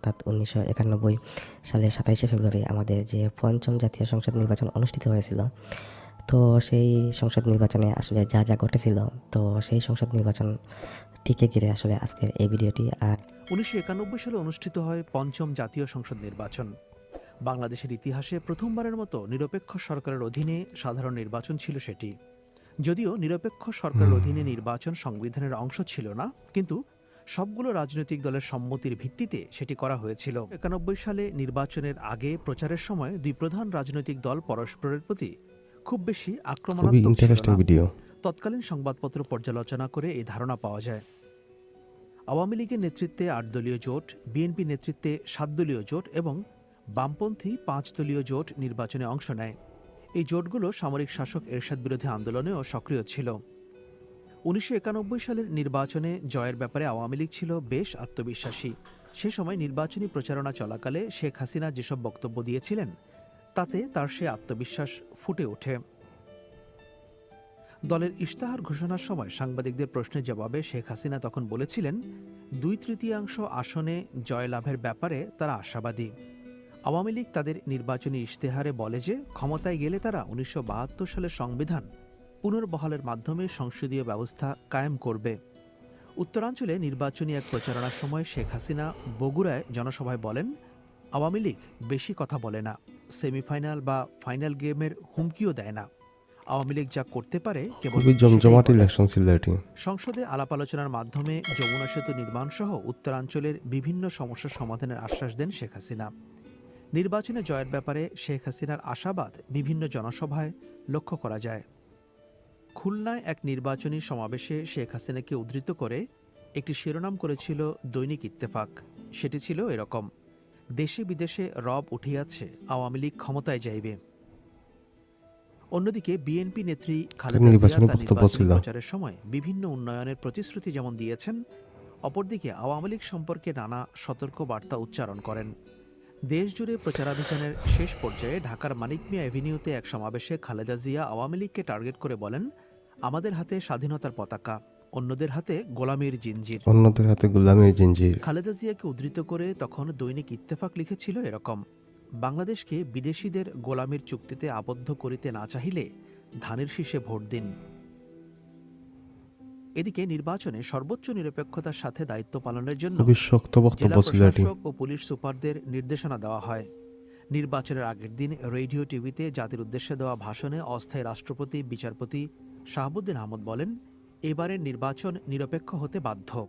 অর্থাৎ 1991 সালের 27শে ফেব্রুয়ারি আমাদের যে পঞ্চম জাতীয় সংসদ নির্বাচন অনুষ্ঠিত হয়েছিল। তো সেই সংসদ নির্বাচনে আসলে যা ঘটেছিল, তো সেই সংসদ নির্বাচন টিকে ঘিরে আসলে আজকের এই ভিডিওটি। 1991 সালে অনুষ্ঠিত হয় পঞ্চম জাতীয় সংসদ নির্বাচন। বাংলাদেশের ইতিহাসে প্রথমবারের মতো নিরপেক্ষ সরকারের অধীনে সাধারণ নির্বাচন ছিল সেটি। যদিও নিরপেক্ষ সরকারের অধীনে নির্বাচন সংবিধানের অংশ ছিল না, কিন্তু সবগুলো রাজনৈতিক দলের সম্মতির ভিত্তিতে সেটি করা হয়েছিল। 91 সালে নির্বাচনের আগে প্রচারের সময় দুই প্রধান রাজনৈতিক দল পরস্পরের প্রতি খুব বেশি আক্রমণাত্মক ছিল না। তৎকালীন সংবাদপত্র পর্যালোচনা করে এই ধারণা পাওয়া যায়। আওয়ামী লীগের নেতৃত্বে 8 দলীয় জোট, বিএনপি নেতৃত্বে 7 দলীয় জোট এবং বামপন্থী 5 দলীয় জোট নির্বাচনে অংশ নেয়। এই জোটগুলো সামরিক শাসক এরশাদ বিরোধী আন্দোলনেও সক্রিয় ছিল। 1991 সালের নির্বাচনে জয়ের ব্যাপারে আওয়ামী লীগ ছিল বেশ আত্মবিশ্বাসী। সে সময় নির্বাচনী প্রচারণা চলাকালে শেখ হাসিনা যেসব বক্তব্য দিয়েছিলেন, তাতে তার সে আত্মবিশ্বাস ফুটে ওঠে। দলের ইশতেহার ঘোষণার সময় সাংবাদিকদের প্রশ্নের জবাবে শেখ হাসিনা তখন বলেছিলেন, 2/3 আসনে জয়লাভের ব্যাপারে তারা আশাবাদী। আওয়ামী লীগ তাদের নির্বাচনী ইশতেহারে বলে যে ক্ষমতায় গেলে তারা 1972 সালের সংবিধান পুনর্বহালের মাধ্যমে সংসদীয় ব্যবস্থা কায়েম করবে। উত্তরাঞ্চলে নির্বাচনী এক প্রচারণার সময় শেখ হাসিনা বগুড়ায় জনসভায় বলেন, আওয়ামী লীগ বেশি কথা বলে না, সেমিফাইনাল বা ফাইনাল গেমের হুমকিও দেয় না। আওয়ামী লীগ যা করতে পারে কেবল জমজমাট ইলেকশন ছিল এটি। সংসদে আলাপ আলোচনার মাধ্যমে যমুনা সেতু নির্মাণ সহ উত্তরাঞ্চলের বিভিন্ন সমস্যার সমাধানের আশ্বাস দেন শেখ হাসিনা। নির্বাচনে জয়ের ব্যাপারে শেখ হাসিনার আশাবাদ বিভিন্ন জনসভায় লক্ষ্য করা যায়। খুলনায় এক নির্বাচনী সমাবেশে শেখ হাসিনাকে উদ্ধৃত করে একটি শিরোনাম করেছিল দৈনিক ইত্তেফাক। সেটি ছিল এরকম, দেশে বিদেশে রব উঠিয়াছে, আওয়ামী লীগ ক্ষমতায় যাইবে। অন্যদিকে বিএনপি নেত্রী খালেদা জিয়া তার নির্বাচনী প্রচারের সময় বিভিন্ন উন্নয়নের প্রতিশ্রুতি যেমন দিয়েছেন, অপরদিকে আওয়ামী লীগ সম্পর্কে নানা সতর্ক বার্তা উচ্চারণ করেন। দেশজুড়ে প্রচারাভিযানের শেষ পর্যায়ে ঢাকার মানিক মিয়া এভিনিউতে এক সমাবেশে খালেদা জিয়া আওয়ামী লীগকে টার্গেট করে বলেন, আমাদের হাতে স্বাধীনতার পতাকা, অন্যদের হাতে গোলামির জিঞ্জির। খালেদা জিয়াকে উদ্ধৃত করে তখন দৈনিক ইত্তেফাক লিখেছিল এরকম, বাংলাদেশকে বিদেশিদের গোলামির চুক্তিতে আবদ্ধ করিতে না চাহিলে ধানের শীষে ভোট দিন। এদিকে নির্বাচনে সর্বোচ্চ নিরপেক্ষতার সাথে দায়িত্ব পালনের জন্য জেলা প্রশাসক ও পুলিশ সুপারদের নির্দেশনা দেওয়া হয়। নির্বাচনের আগের দিন রেডিও টিভিতে জাতির উদ্দেশ্যে দেওয়া ভাষণে অস্থায়ী রাষ্ট্রপতি বিচারপতি শাহাবুদ্দিন আহমদ বলেন, এবারের নির্বাচন নিরপেক্ষ হতে বাধ্য।